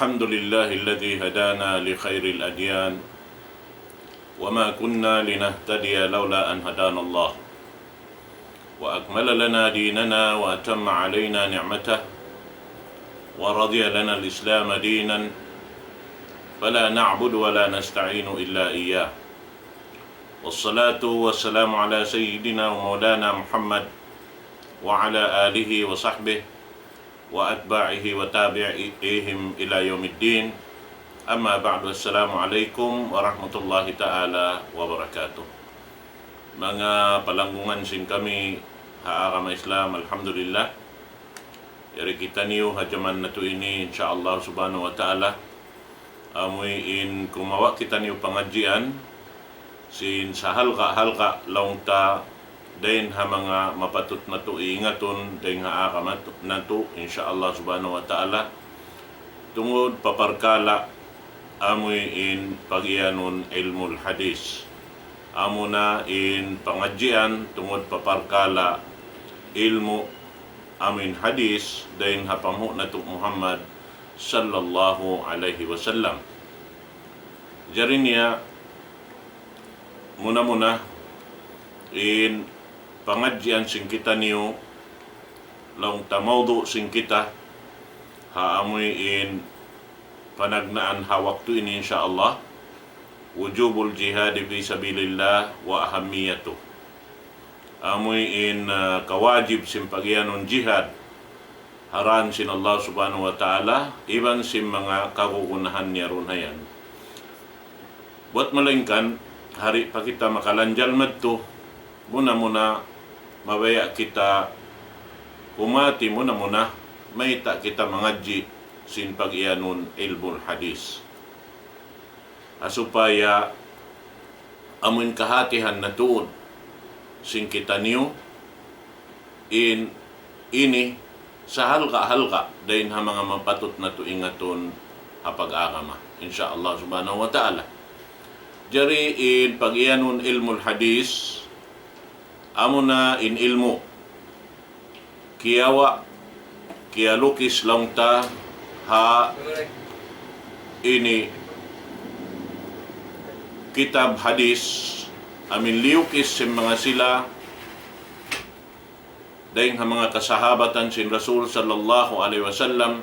الحمد لله الذي هدانا لخير الأديان وما كنا لنهتدي لولا أن هدانا الله وأكمل لنا ديننا وأتم علينا نعمته ورضي لنا الإسلام دينا فلا نعبد ولا نستعين إلا إياه والصلاة والسلام على سيدنا ومولانا محمد وعلى آله وصحبه وأتباعه وتابعيهم إلى يوم الدين. أما بعد, السلام عليكم warahmatullahi ta'ala wabarakatuh. Mga palanggungan sin kami haagama Islam, alhamdulillah. Yari kita niyo hajaman na to ini insyaallah subhanahu wa ta'ala. Amoy in kumawa kita niyo pangadjian sin sa halka laung ta dahin ha mga mapatut na to iingaton dahin haagama na to insyaallah subhanahu wa ta'ala. Tungod paparkala amoy in pag-ianon ilmul hadis. Amo na in pangadjian tungod paparkala ilmu amin hadis dahin hapamu na to Muhammad sallallahu alaihi wasallam. Jari niya muna in pangadjian sing kita niyo laung tamawdo sing kita haamoy in panagnaan ha waktu ini insyaallah wujubul jihad fi sabilillah wa ahamiyatu. Amoy in kawajib sim pagyanon jihad haran sin Allah subhanahu wa ta'ala iban sim mga kagugunahan niya ron hayan. Buat malingkan hari pa kita makalanjal madto muna mabaya kita kumati muna maita kita mangadji sin pag-ianon ilmul hadis asupaya amun kahatihan na tuod sin kita niyo in ini sa halka dahin ha mga mapatot na tuingaton hapag-agama insyaallah subhanahu wa ta'ala. Jari in pag-ianon ilmul hadis amo na in ilmu kiyawa kiyalukis lang ta ha ini kitab hadis amin liukis sin mga sila daing ha mga kasahabatan sin Rasul sallallahu alaihi wasallam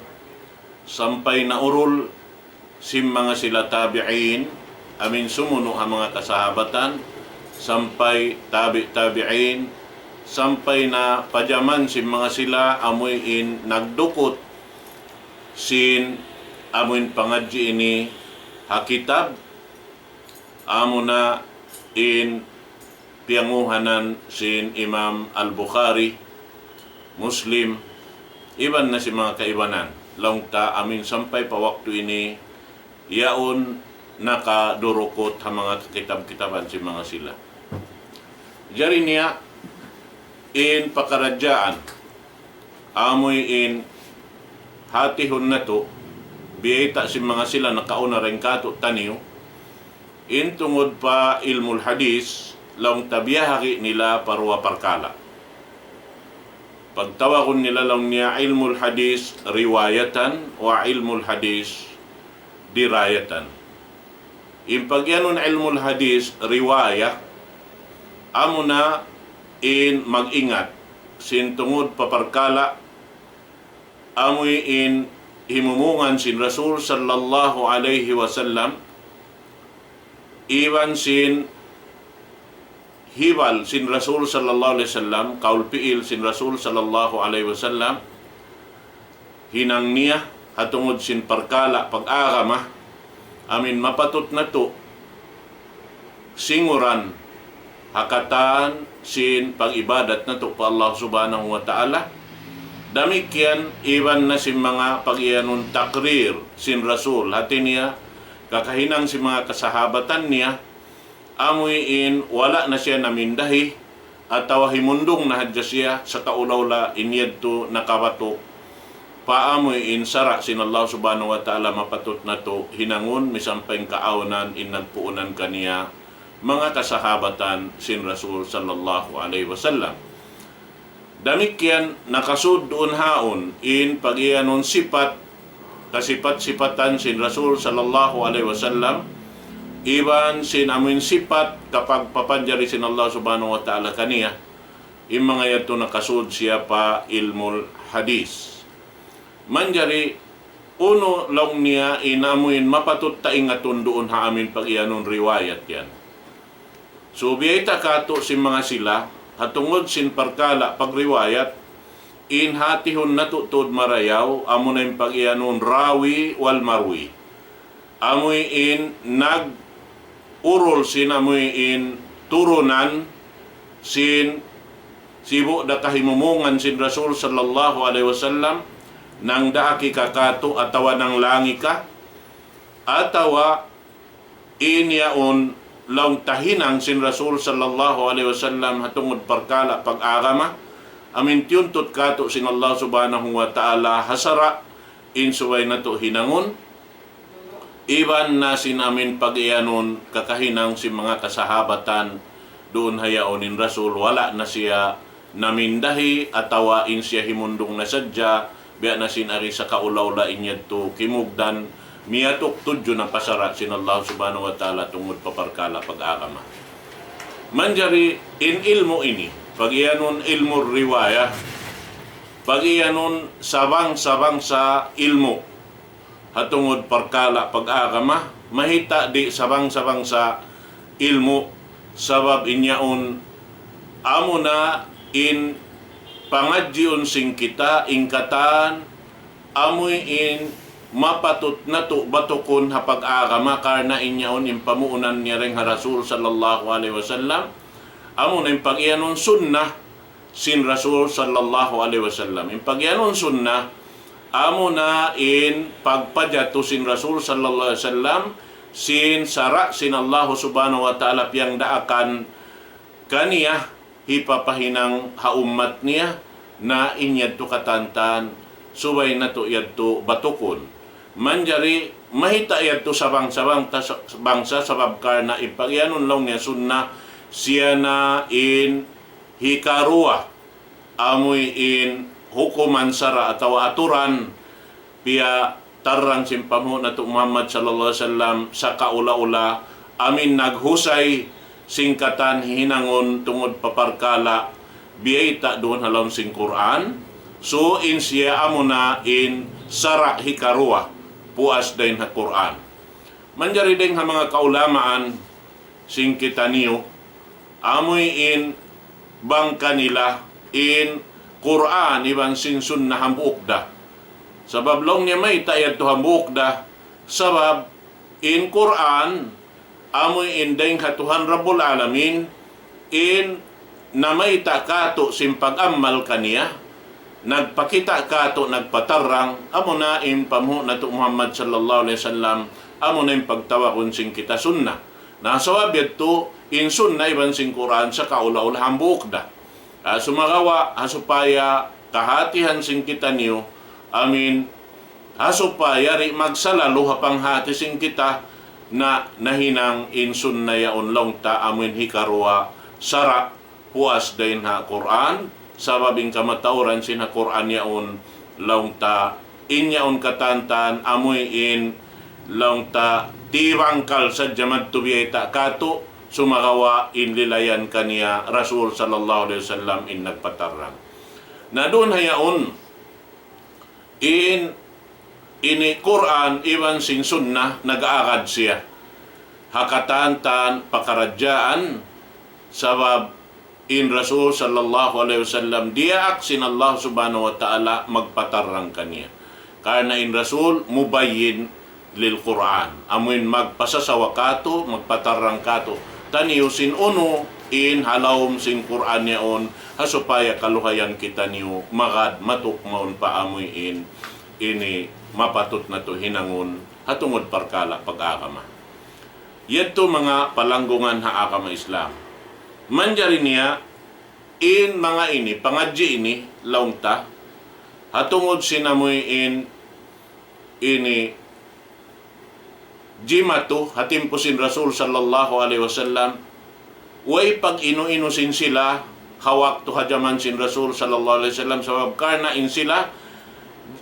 sampay na urol sin mga sila tabi'in amin sumuno ha mga kasahabatan sampay tabi'in sampay na pajaman sin mga sila amoy in nagdukot sin amoy pangadji ini hakitab amo na in pianguhanan sin Imam Al-Bukhari, Muslim, iban na si mga kaibanan laung ta amin sampay pa waktu ini yaon nakadurukot ha mga kitab-kitaban si mga sila. Jari niya in pakaradyaan amoy in hatihon na to biyeta si mga sila nakauna rin kato taniyo in tungod pa ilmul hadis laung tabiyahaki nila parwa parkala. Pagtawakon nila laung niya ilmul hadis riwayatan wa ilmul hadis dirayatan. In pagyanon ilmul hadis riwaya amo na in mag-ingat sin tungod paparkala amoy in himumungan sin Rasul sallallahu alaihi wasallam iwan sin hibal sin Rasul sallallahu alaihi wasallam kaulpiil sin Rasul sallallahu alaihi wasallam hinang niya hatungod sin parkala pag-agama amin mapatot na to singuran hakatan sin pag-ibadat na to pa Allah subhanahu wa ta'ala. Damikyan iwan na si mga pag-ianon takrir sin Rasul hati niya kakahinang si mga kasahabatan niya amoy in wala na siya namindahi at himundong na hadya siya sa kaulawla inyadto nakabatok paamoy in sara sin Allah subhanahu wa ta'ala mapatot na to hinangon misampay kaawnan in nagpuunan kaniya mga kasahabatan sin Rasul sallallahu alaihi wasallam. Damikyan nakasud doon haon in pag-ianon sipat kasipat-sipatan sin Rasul sallallahu alaihi wasallam, iban sin amin sipat kapag papanjari sin Allah subhanahu wa ta'ala kaniya, yung mga yato nakasud siya pa ilmul hadis. Manjari, uno lang niya inamuin mapatut taingatun doon ha amin pag iyanon riwayat yan. So biyayta kato sin mga sila, hatungod sin parkala pag riwayat, in hatihon natutod marayaw, amo na yung pag iyanon rawi wal marwi. Amoy in nag-urol sin amoy in turunan sin sibo da kahimumungan sin Rasul sallallahu alaihi wasallam nang daaki kakato atawa ng langi ka atawa inyaon law tahinang sin Rasul sallallahu alaihi wasallam hatungod parkala pag-agama amin tiyuntot kato sin Allah subhanahu wa ta'ala hasara insuway na to hinangon iban na sin amin pag-ianon kakahinang si mga kasahabatan doon hayaonin Rasul wala na siya namindahi atawa in siya himundong na sadya biya na sinari sa kaulaw inyad to kimugdan miyatok tudyo na pasara sin Allah subhanahu wa ta'ala tungod paparkala pag-agama. Manjari in ilmo ini, pag iyanon ilmo riwaya, pag iyanon sabang-sabang sa ilmo, hatungod parkala pag-agama, mahita di sabang-sabang sa ilmo, sabab inyaon amo na in pangadyon sing kita ingkatan amoy in mapatut na to batukon hapag agama karna inyaon in pamuunan niya ring Rasul sallallahu alaihi wasallam amo na in pag-ianon sunnah sin Rasul sallallahu alaihi wasallam in pag-ianon sunnah amo na in pagpadyato sin Rasul sallallahu alaihi wasallam sin sara sin Allah subhanahu wa ta'ala piyang daakan kaniya hipapahinang haummat niya na inyad to katantan suway na to yad to batukon. Manjari mahita yad to sabang-sabang bangsa sabab karna ipagyanon lang niya sunna siya na in hikarua amoy in hukuman sara atawa aturan piya tarang simpamo na to Muhammad sallallahu alaihi wasallam sa kaula-ula amin naghusay singkatan hinangon tungod paparkala biyayta doon halon sing Quran so in siya amo na in sara hikarua puas dahin ha Quran. Manjari din ha mga kaulamaan sing kita niyo amoy in bangka nila in Quran iban sin sunnah hambuokda sabab long niya may tayad to hambuokda sabab in Quran amoy indeng hatuhan Rabbul Alamin in namayta kato simpag-ammal kaniya nagpakita kato nagpatarang amo na in pamu na to Muhammad sallallahu alaihi wasallam amo na in pagtawakon sing kita sunnah nasawab to in sunnah iban sing Quran sa kaula-ula hambukda sumagawa hasupaya kahatihan sing kita niyo amin hasupaya ri magsalalo hapang hati sing kita na nahinang in sunnah yaon long ta amin hikarwa sara puas dahin ha Quran sababing kamatauran sin ha Quran yaon long ta in yaon katantan amoy in long ta tirangkal sa jamad tubiyeta kato sumagawa in lilayan kaniya Rasul sallallahu alaihi wasallam in nagpatarang na doon hayaon in ini Quran iban sing sunnah nag-aagad siya hakatantan pakaradyaan sabab in Rasul sallallahu alaihi wasallam diak sin Allah subhanahu wa ta'ala magpatarang kaniya karna in Rasul mubayyin lil Quran amuin magpasasawa kato magpatarang kato taniyo sin uno in halawom sin Quran yaon hasupaya kaluhayan kita niyo magad matuk maun pa amoy in ini mapatut na to hinangon hatungod parkala pag-agama. Yadto mga palanggungan ha agama Islam. Manjari niya in mga ini pangadji ini laungta hatungod sinamoy in ini jimatu hatimpo sin Rasul sallallahu alaihi wasallam way pag inu-inusin sila hawak to hajaman sin Rasul sallallahu alaihi wasallam sabab karna in sila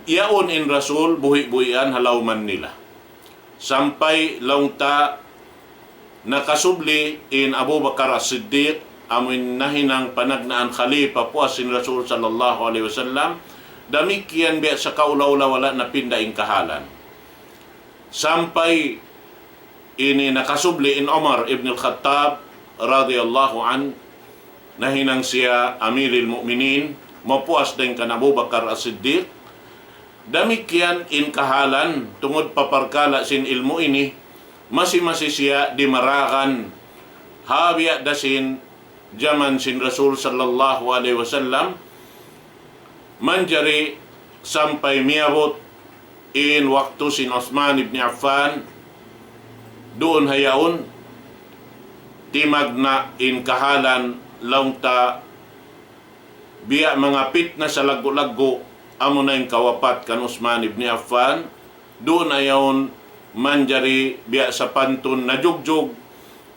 yaon in Rasul buhi-buhian halawman nila. Sampay launta nakasubli in Abu Bakar As-Siddiq amin nahinang panagnaan khalifa puas in Rasul sallallahu alaihi wasallam, damikian biya sa kaulaw wala na pindaing kahalan. Sampay ini nakasubli in Umar ibn al-Khattab radhiyallahu an, nahinang siya Amirul Mu'minin, mapuas din kan Abu Bakar As-Siddiq, damikian in kahalan tungod paparkala sin ilmu ini, masi siya dimarakan habya dasin zaman sin Rasul sallallahu alaihi wasallam, manjari sampai miabot in waktu sin Uthman ibn Affan, doon hayaon timagna in kahalan launta biya mga pitna sa lago-lago amo na yung kawapat kan Uthman ibn Affan, doon ayaon manjari biya sa pantun na jugjug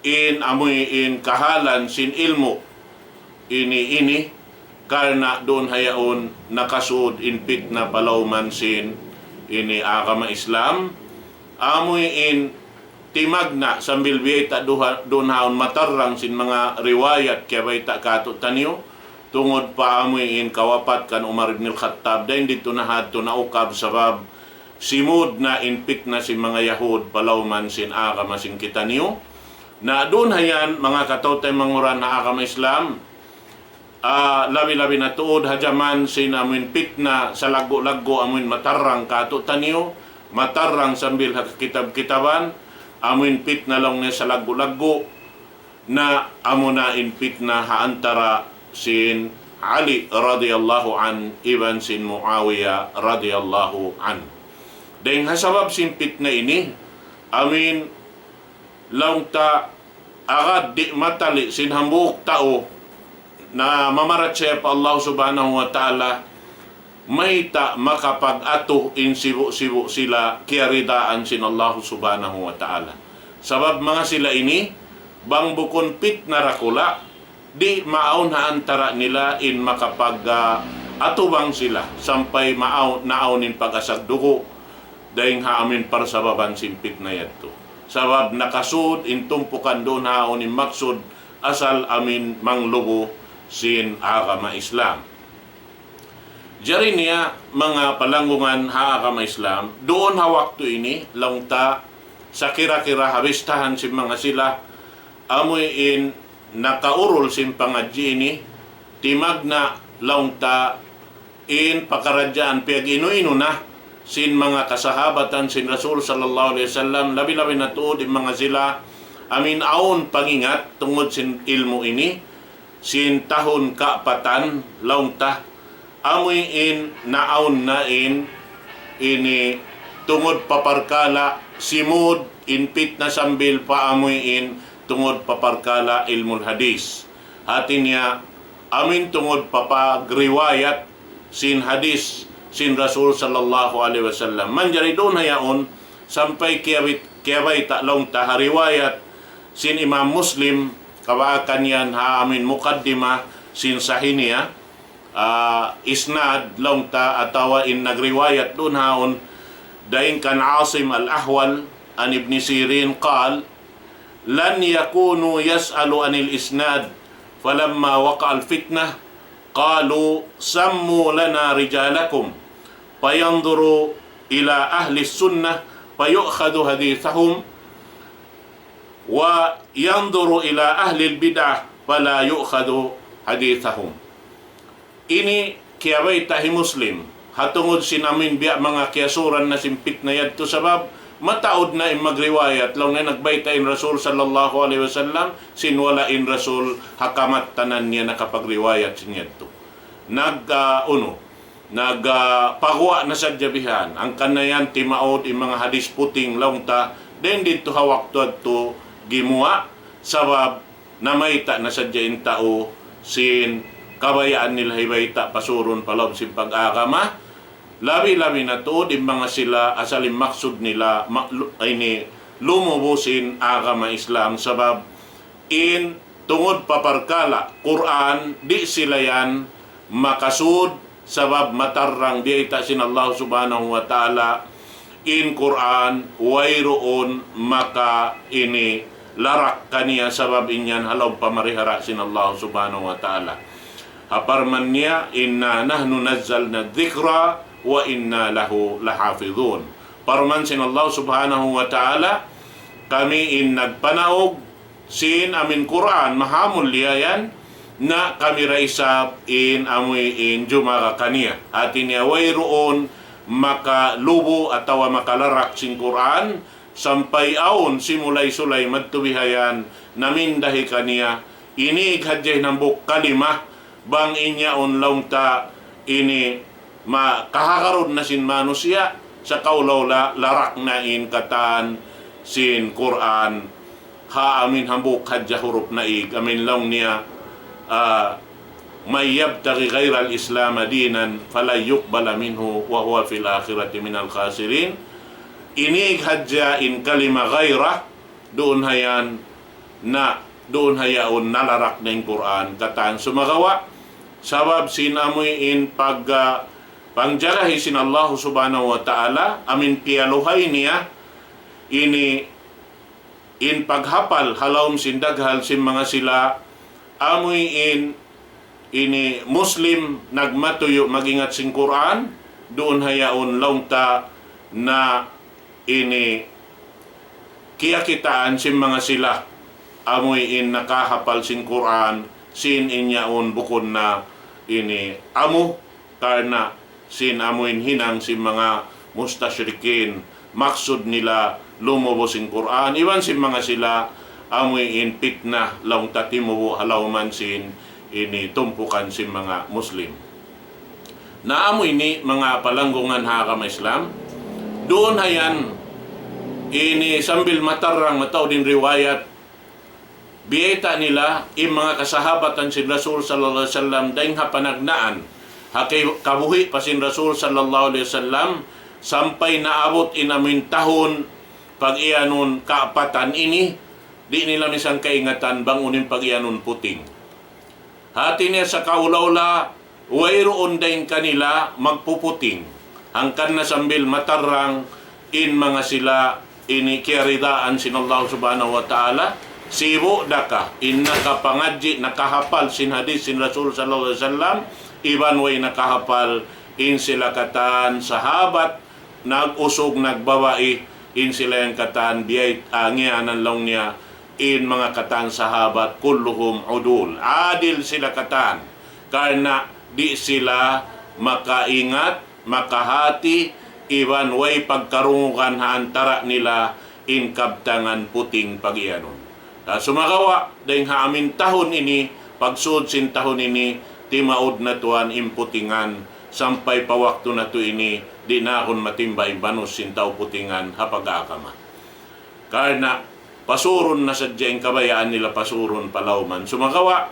in amoy in kahalan sin ilmo ini karna doon hayaon nakasud in pitna palawman sin ini agama Islam, amoy in timagna sambil biyay doon haon matarang sin mga riwayat kaya bay ta kato tanyo tungod pa amoy in kawapat kan Umar ibn al-Khattab, dahil dito na hadto na ukab sabab simud na inpit na si mga Yahud palawman sin agama sin kitaniyo, na doon hayan mga katawtay manguran na agama Islam, labi-labi na tuod hajaman sin amin pitna sa lago-lago amin matarang kato tanyo, matarang sambil kitab-kitaban, amin pit na lang niya sa lago-lago na amo na inpit na haantara sin Ali radhiyallahu an iban sin Muawiya radhiyallahu an. Dahil hasabab sin pit na ini, amin launta agad di matali sin hambuk tao na mamarat siya pa Allah subhanahu wa ta'ala, may ta makapag-ato in sibu-sibu sila kiyaridaan sin Allah subhanahu wa ta'ala. Sabab mga sila ini, bang bukon pit na rakula, di maaon haantara nila in makapag-atubang sila, sampay naaunin pag-asag dugo, dahil haamin para sa baban simpit na yato. Sabab nakasud in tumpukan doon haaunin maksud asal amin manglubo sin agama Islam. Jari niya mga palanggungan agama Islam, doon hawakto ini langta sa kira-kira habistahan si mga sila amoy in nakaurol sin pangadji ini, timagna langta in pakaradyaan piyag inu-inu na sin mga kasahabatan sin Rasul sallallahu alaihi wasallam, labi-labi na tuod in mga sila amin aon pangingat tungod sin ilmu ini, sin tahon kaapatan launta amoy in naon na in ini tungod paparkala simud inpit na sambil paamoy in tungod paparkala ilmul hadis. Hatin niya amin tungod papagriwayat sin hadis sin Rasul sallallahu alaihi wasallam. Manjari doon hayaon sampay kiyabay talong tahariwayat sin Imam Muslim, kawaakan yan amin mukaddima sin sahiniya, isnad longta atawa in nagriwayat doon haon daing kan Asim al-Ahwal an Ibn Sirin qal lan yakunu yas'alu anil isnad falamma waqa al-fitnah qalu sammu lana rijalakum fayanzuru ila ahli sunnah fayu'khadhu hadithahum wa yanzuru ila ahli al-bid'ah fala yu'khadhu hadithahum. Ini kiyabay tahi Muslim hatungod sinamin biya mga kiyasuran na simpit na yadto sabab mataod na in magriwayat lang na nagbaytain Rasul sallallahu alaihi wasallam sinwala in Rasul hakamat tanan niya nakapagriwayat sinyadto. Pagwa na sa jabihan ang kanayan timaod in mga hadis puting launta then dito hawak to gimuwa sabab namayta na sadya in tao sin kabayaan nila hibayta pasuron palaw sin pag-agama, labi-labi na to din mga sila asalim maksud nila ini lumubusin agama Islam sabab in tungod paparkala Quran di sila yan makasud sabab matarrang diita sin Allah subhanahu wa ta'ala in Quran wayroon maka ini larak kaniya sabab inyan halaw pamarihara sin Allah subhanahu wa ta'ala. Haparman niya, inna nahnu nazzalna dhikra wa inna lahu lahafidhun. Parman sin Allah subhanahu wa ta'ala, kami in nagpanaog sin amin Quran, mahamul liyayan, na kami raisab in amoy in jumara kaniya. Atin niya wayroon makalubo atawa makalarak sin Quran, sampay aon simulay sulay madtubihayan namin dahi kaniya, ini ighadjay ng buk kalimah, bang inyaon launta ini makakakarod na sin manusia sa kaulaw larak na in katan sin Quran ha amin hambuk hadja huruf na amin laung niya may yabtaghi ghayra al-islam dinan fala yuqbala minhu wa huwa fil akhirati minal khasirin. Ini hadja in kalima ghayra doon hayan na doon hayaon nalarak na yung Quran katan sumagawa sabab sinamoy in pangjagahi sin Allah subhanahu wa ta'ala amin pialuhay niya ini in paghapal halawm sin daghal sin mga sila amoy in ini Muslim nagmatuyo magingat sin Quran doon hayaon launta na ini kiyakitaan sin mga sila amoy in nakahapal sin Quran sin inyaon bukod na ini amo karna sin amuin hinang sin mga mustashrikin maksud nila lumubo sin Quran iwan sin mga sila amoy in pitna laung tatimubo halawman sin ini tumpukan sin mga Muslim na amoy ni mga palanggungan hakam Islam doon hayan ini sambil matarang mataw din riwayat biyeta nila yung mga kasahabatan sin Rasul sallallahu alaihi wasallam daing hapanagnaan hakay kabuhi pa sin Rasul sallallahu alaihi wasallam sampay naabot inamin tahon pag iyanon kaapatan ini di nila misang kaingatan bang unin pag iyanon puting hati niya sa kaulawla wayroon daing kanila magpuputing hangkan na sambil matarang in mga sila ini kiyaridaan sin Allah subhanahu wa ta'ala sibo daka inna kapangadji nakahapal sin hadis sin Rasul sallallahu alaihi wasallam iban way nakahapal in sila katan sahabat nag-usog nagbawai in sila yang katan biyay angianan lang niya in mga katan sahabat kulluhum udul adil sila katan karena di sila makaingat makahati iban way pagkarungukan antara nila in kabtangan puting pag-iyanon. Sumagawa dahil haamin tahon ini pagsud sin tahon ini timaod na tuan imputingan sampay pawakto na to ini di na akon matimbay banos sin tao putingan hapag-akama karena pasuron na sadya yung kabayaan nila pasuron palawman sumagawa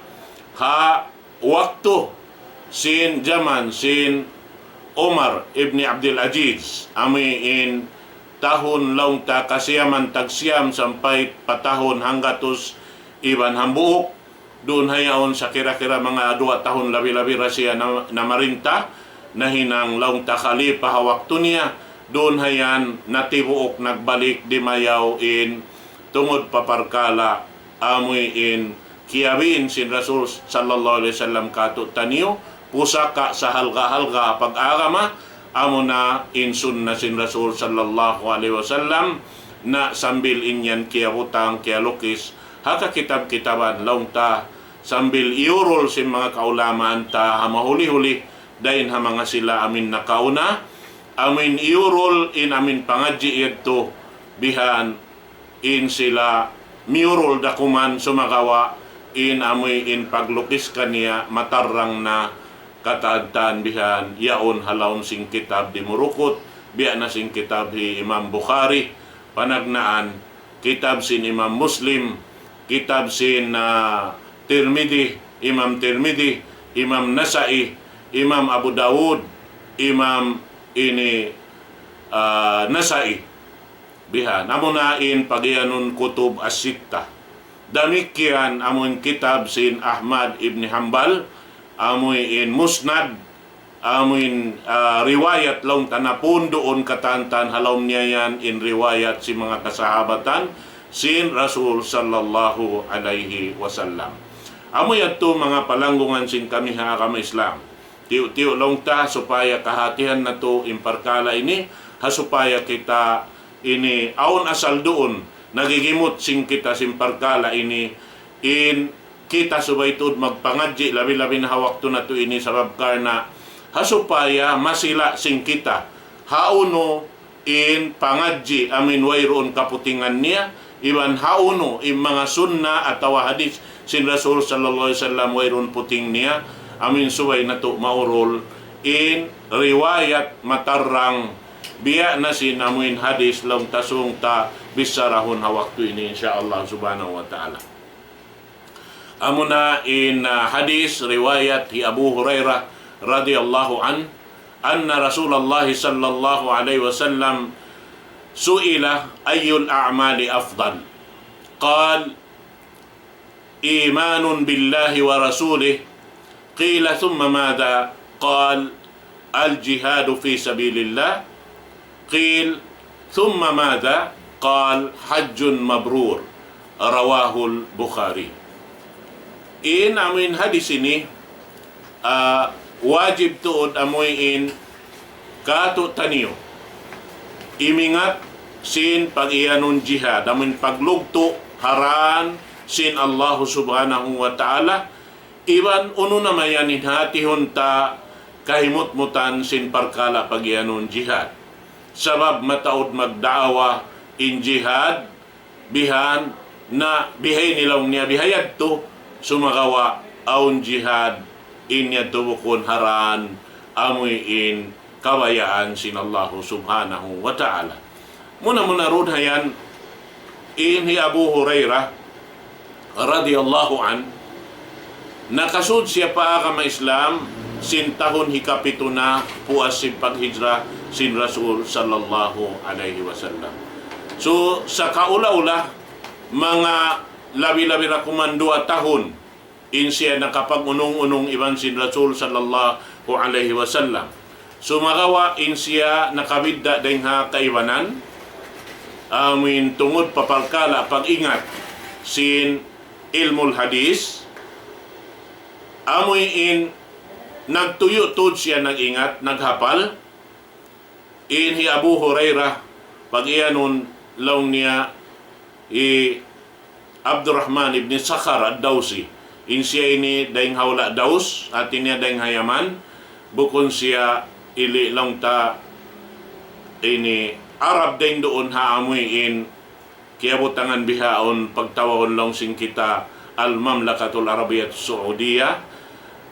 ha wakto sin Jaman sin Omar ibn Abdul Aziz ami in tahon laung ta kasiyaman tagsiyam sampay patahon hanggatos iban hambuok doon hayaon sa kira-kira mga 2 tahon labi-labi siya na marinta na hinang laung ta khalifa hawakto niya doon hayan natibuok nagbalik di mayaw in tungod paparkala amoy in kiyabin sin Rasul sallallahu alaihi wasallam kato taniyo pusaka sa halga-halga pag-agama amo na insun na sin Rasul sallallahu alaihi wasallam na sambil inyan kiya hutang kiya lukis haka kitab-kitaban laung ta sambil iurol sin mga kaulaman ta hamahuli-huli dahin ha mga sila amin nakauna amin iurol in amin pangadji ito bihan in sila miurol dakuman sumagawa in amoy in paglukis kaniya matarang na katadtan bihan yaon halawon sing kitab di murukot biya na sing kitab di Imam Bukhari panagnaan kitab sin Imam Muslim kitab sin Tirmidhi Imam Tirmidhi Imam Nasai Imam Abu Dawud Imam ini Nasai bihan amunain pagianon kutub as-sittah damikian amon kitab sin Ahmad ibn Hanbal amoy in Musnad riwayat long tanapun doon katantan halom niya yan in riwayat si mga kasahabatan sin Rasul sallallahu alaihi wasallam. Amoy ato mga palanggungan sin kami ha kami Islam. Tiyo-tiyo long ta supaya kahatihan na to imparkala ini hasupaya kita ini aon asal doon nagigimot sing kita simparkala ini in kita subay tud magpangadji labi-labi na hawak to na to ini sabab karna hasupaya masila sing kita hauno in pangadji amin wayroon kaputingan niya iban hauno in mga sunna ataw hadis sin Rasul sallallahu alaihi wasallam wayroon puting niya amin subay na to maurol in riwayat matarang biya na sinamuin hadis long tasong ta bisarahon hawak to ini insyaallah subhanahu wa ta'ala. Amuna in hadis riwayat hi Abu Hurairah radhiyallahu anna Rasulullah sallallahu alaihi wasallam su'ila ayyul a'mali afdal qal imanun billahi wa rasulih qila thumma madha qal al jihadu fi sabilillah qil thumma madha qal hajjun mabrur rawahul Bukhari. In amin hadis ini wajib tuod amoy in kato taniyo imingat sin pag-iyanon jihad amin paglugto haran sin Allah subhanahu wa ta'ala iban uno na mayanin hatihon ta kahimut-mutan sin parkala pag-iyanon jihad sabab mataod magdaawa in jihad bihan na bihay nilaw niya bihayad to sumagawa aun jihad inya tubukon haran amoy in kabayaan sin Allah subhanahu wa ta'ala. Muna rod hayan in hi Abu Hurairah radhiyallahu nakasud siya pa ka Islam sin tahon hikapito na puas sin paghijra sin Rasul sallallahu alaihi wasallam. So sa kaula-ula mga labi-labi ra kumandua tahon in siya nakapag-unong-unong iban sin Rasul sallallahu alaihi wasallam. Sumagawa in siya nakabidda ding ha kaibanan amin tungod papalkala pag-ingat sin ilmul hadis amoy in nagtuyo tud siya nag-ingat naghapal in hi Abu Hurairah pag-iyanon law niya Abdurrahman ibn Sakhar ad-Dawsi in siya ini daing hawla daus at niya daing hayaman bukon siya ili lang ta ini Arab daing doon haamoy in kiabutangan bihaon pagtawahon lang sing kita al-Mamlakatul Arabiyyah Saudiya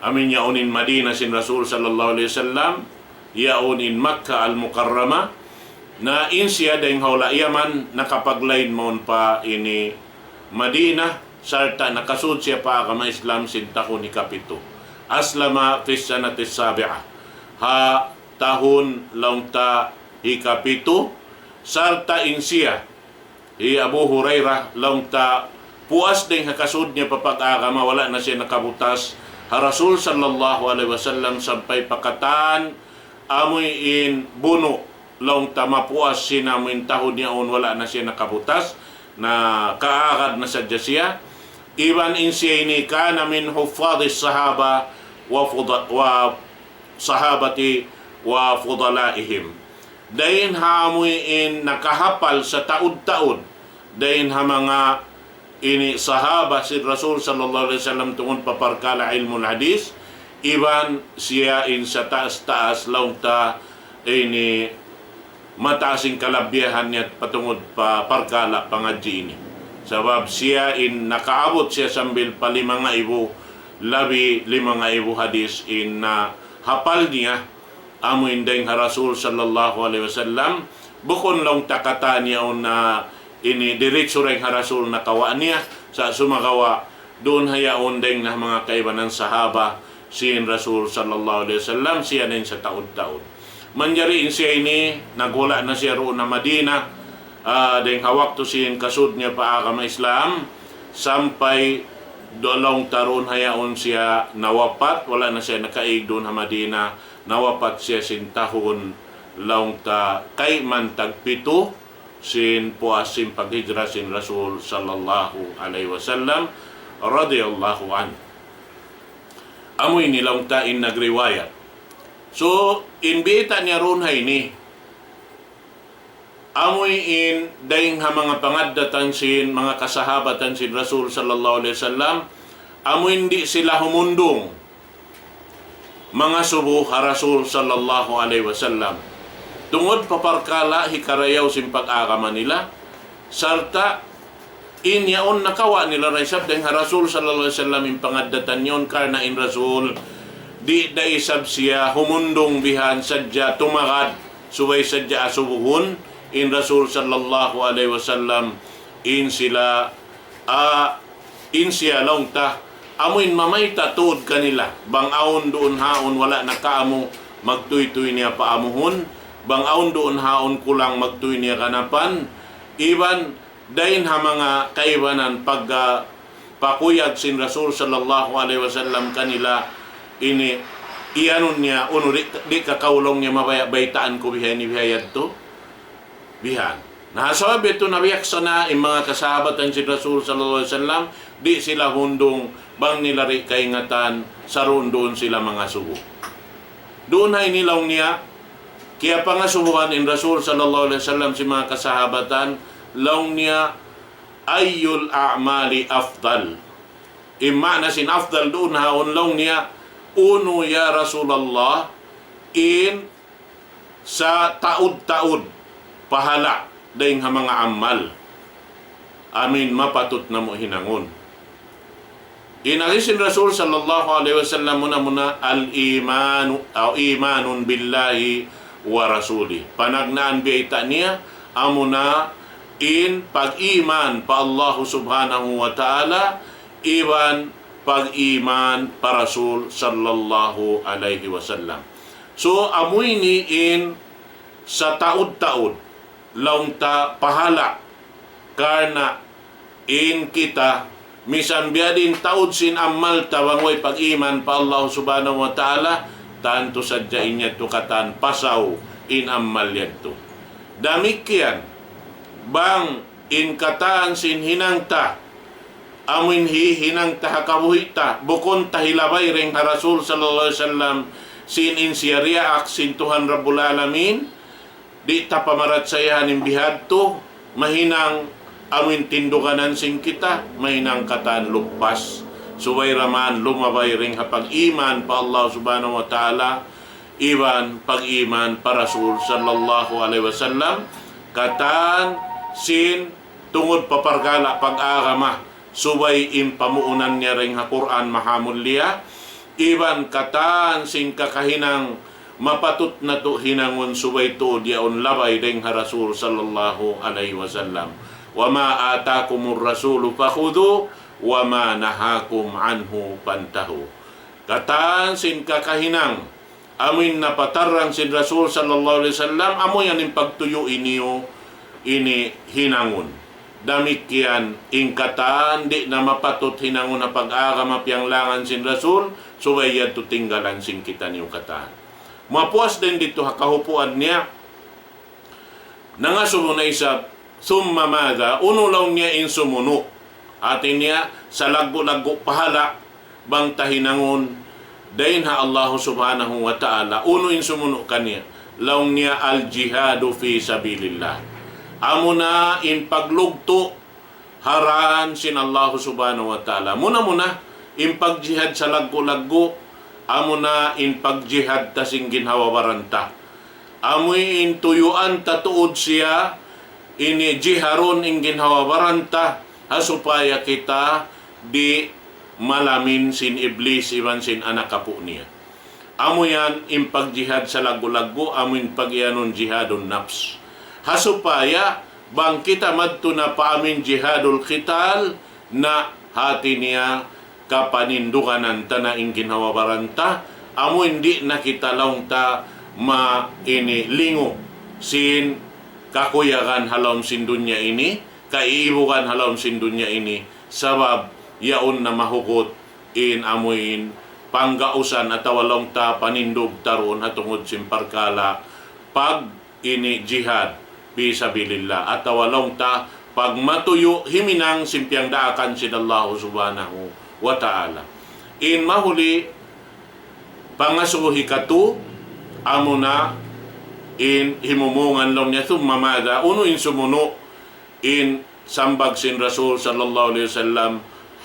amin yaon in Madina sin Rasul sallallahu alaihi wasallam yaon in Makkah al-Mukarrama na in siya daing hawla Yaman nakapaglain mon pa ini Madina sarta nakasud siya pa kama Islam sintahon ni kapito aslama fi sanati sabi'ah ha tahun lang ta hikapito sarta in siya hi Abu Hurairah lang ta puas ding hakasud niya papag-agama wala na siya nakabutas ha Rasul sallallahu alaihi wasallam sampay pakatan amoy in buno lang ta mapuas sinamin tahon niya wala na siya nakabutas na kaagad na sadya siya iban in siya ini kana min huffadis sahaba wa sahabati wa fudalaihim dahin hamoy in nakahapal sa taud-taud dahin ha mga ini sahaba si Rasul sallallahu alaihi wasallam tungod paparkala ilmul hadis iban siya in sa taas-taas launta ini mataasing kalabyahan niya patungod pa parkala pangadji ini sabab siya in nakaabot siya sambil pa 5,000 hadis in na hapal niya amoy indeng ha Rasul sallallahu alaihi wasallam bukon lang takata niya na ini diretso ring ha Rasul nakawaan niya sa sumagawa doon hayaon deng na mga kaibanan sahaba sin Rasul sallallahu alaihi wasallam siya nin sa taud-taud manjariin siya ini nagwala na siya roon na Madina deng hawak to sin kasud niya pa agama Islam sampay dolong taron hayaon siya nawapat wala na siya nakaig doon ha Madina nawapat siya sin tahon laong ta kay man tagpito sin puas sin paghijra sin Rasul sallallahu alaihi wasallam radiyallahu an. Amoy nilaong ta in nagriwayat. So inbita niya ron hay ni amoy in daing ha mga pangaddatan sin mga kasahabatan sin Rasul sallallahu alaihi wasallam, amoy hindi sila humundong mga subo ha Rasul sallallahu alaihi wasallam. Tungod paparkala hikarayaw sin pag-agama nila, sarta inyaon nakawa nila raisab daing ha Rasul sallallahu alaihi wasallam in pangaddatan yon karna in Rasul di daisab siya humundong bihan sadya tumagad suway sadya asubuhon in Rasul sallallahu alaihi wasallam in sila in siya long ta amuin mamay tatod kanila bang aon doon haon wala nakaamo magtuy-tuy niya paamuhon bang aon doon haon kulang magtuy niya kanapan iban dain ha mga kaibanan pag pakuyag sin Rasul sallallahu alaihi wasallam kanila ini iyanon niya uno di kakaulong niya mabaytaan ko bihay ni bihayad to bihan. Nahasabi ito nabiyaksa na yung mga kasabatan si Rasul sallallahu alaihi wasallam di sila hundong bang nilari kaingatan saroon doon sila mga subo. Doon ay nilaw niya kaya pa nga subuhan in Rasul sallallahu alaihi wasallam si mga kasahabatan law niya ayyul a'mali afdal. Ima na sin afdal doon haon law niya uno ya Rasulullah in sa taud-taud pahala daing ha mga amal amin mapatot na mo hinangon. Inagisin Rasul sallallahu alaihi wasallam muna al-imanu o imanun billahi wa rasuli. Panagnaan biita niya amuna in pag-iman pa Allah subhanahu wa ta'ala iwan pag-iman pa Rasul sallallahu alaihi wasallam. So amoy ni in sa taud-taud laong ta pahala karna in kita misan biadin taud sin amal tawangway pag-iman pa Allah subhanahu wa ta'ala tanto sadya inya tukatan pasaw in amal yadto. Damikyan bang in kataan sin hinangta amin hinangta hakabuhita bukon tahilabay ring ha Rasul sallallahu alaihi wasallam sin in siyariya aksin Tuhan Rabbul Alamin di ta pamarat sayahan ng bihadto mahinang amin tindukanan sing kita mahinang katan lupas suway raman lumabay ring hapag iman pa Allah subhanahu wa ta'ala iwan pag-iman pa Rasul sallallahu alaihi wasallam katan sin tungod papargala pag-agama suway impamuunan niya ring ha Quran mahamulya iwan katan sin kakahinang mapatut na to hinangon subay to diaon labay deng ha Rasul sallallahu alaihi wasallam. Wa ma atakumur rasulu fakhudhu wa ma nahakum anhu pantahu. Katan sin kakahinang amin na patarang sin Rasul sallallahu alaihi wasallam amo yan yung pagtuyo iniyo ini hinangon. Damikyan ingkatan di na mapatut hinangon na pag-agama piyang langan sin Rasul subay yan to tinggalan sin kita niyo katan. Mapuas din dito kahupuan niya. Nangasumo na isa, summa mada, uno lang niya in sumuno. Atin niya, sa lagbo-lagbo pahala, bang tahinangon, dahin ha Allah subhanahu wa ta'ala, uno in sumuno kanya, laong niya al-jihadu fi sabilillah. Amo na in paglugto, haran sin Allah subhanahu wa ta'ala. Muna, in pagjihad sa lagbo-lagbo, amo na in pagjihad ta sing ginhawawaranta. Amoy in tuyuan ta tuod siya ini jiharon in ginhawawaranta hasupaya kita di malamin sin iblis iban sin anak kapo niya. Amo yan in pagjihad sa lago-lago amo in pagyanon jihadun nafs. Hasupaya bang kita madto na paamin jihadul qital na hati niya kapanindukanan ta na ingginhawabaranta amo hindi na kita lang ta lingo sin kakuyakan halom sin dunya ini kaiibukan halom sin dunya ini sabab yaon na mahukot in amuin panggausan at walong ta panindog taron hatungod simparkala pag ini jihad fisabilillah at walong ta pag matuyo himinang simpiang daakan sinallahu subhanahu wa ta'ala. In mahuli pangasuhi katu amo na in himumungan long niya mamada uno in sumuno in sambag sin Rasul sallallahu alaihi wasallam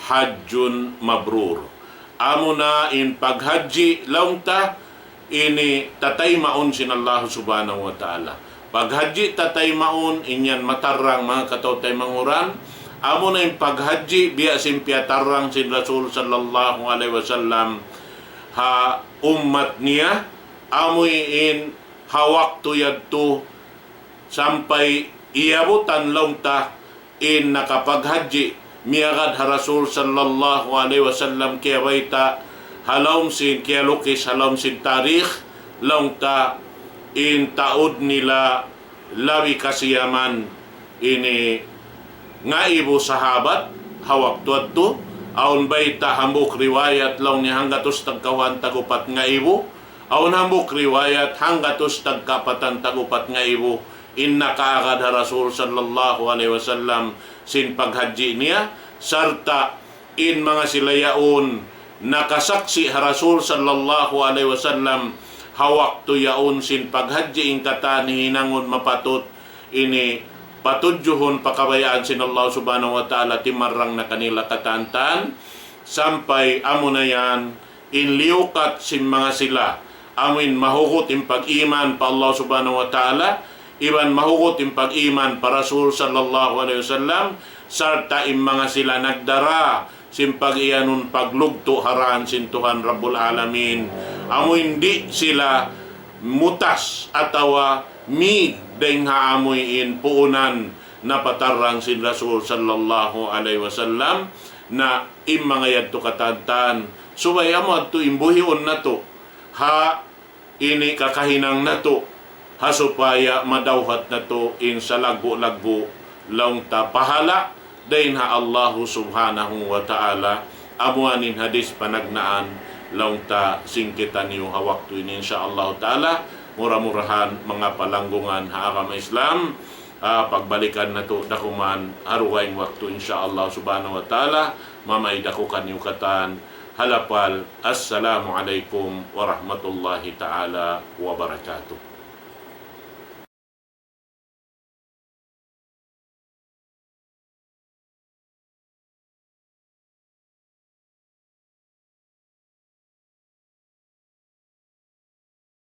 hajjun mabrur. Amo na in paghaji launta ini tatay maun sin Allah subhanahu wa ta'ala. Paghaji tatay maun inyan matarang mga kataw tay manguran. Amo na in paghaji biya sin piatarang sin Rasul sallallahu alaihi wasallam ha ummat niya. Amo in hawak tuyad to sampai iabutan launta in nakapaghaji miyagad ha Rasul sallallahu alaihi wasallam kaya waita halawm sin kaya lukis halawm sin tarikh launta in taod nila lawi kasiyaman ini nga ibu sahabat hawak tuad to aun baita hambuk riwayat law ni hanggatos tagkawan tagupat nga ibu aun hambuk riwayat hanggatos tagkapatan tagupat nga ibu in nakaagad ha Rasul sallallahu alaihi wasallam sin paghaji niya sarta in mga silayaon nakasaksi ha Rasul sallallahu alaihi wasallam hawak to yaon sin paghaji ing kata ni hinangon mapatot ini patudjuhon pakabayaan sin Allah subhanahu wa ta'ala timarang na kanila katantan sampay amo na yan in liukat sin mga sila amin mahugot in pag-iman pa Allah subhanahu wa ta'ala iban mahugot in pag-iman pa Rasul sallallahu alaihi wasallam sarta in mga sila nagdara sin pag-iyanon paglugto haran sin Tuhan Rabbul Alamin amo hindi sila mutas atawa mi deng haamoy in puunan na patarang sin Rasul sallallahu alaihi wasallam na in mga yadto katantan subay amo adto imbuhion na to ha ini kakahinang na to ha supaya madawhat na to in sa lagbo-lagbo laung ta pahala dahin ha Allah subhanahu wa ta'ala amuanin hadis panagnaan laung ta singkitan niyo hawak to ini insyaallah ta'ala mura-murahan mga palanggungan ha agama Islam pagbalikan na to dakuman aruwaing waktu insyaallah subhanahu wa ta'ala mamay dakukan niyo katan halapal assalamualaikum warahmatullahi ta'ala wabarakatuh.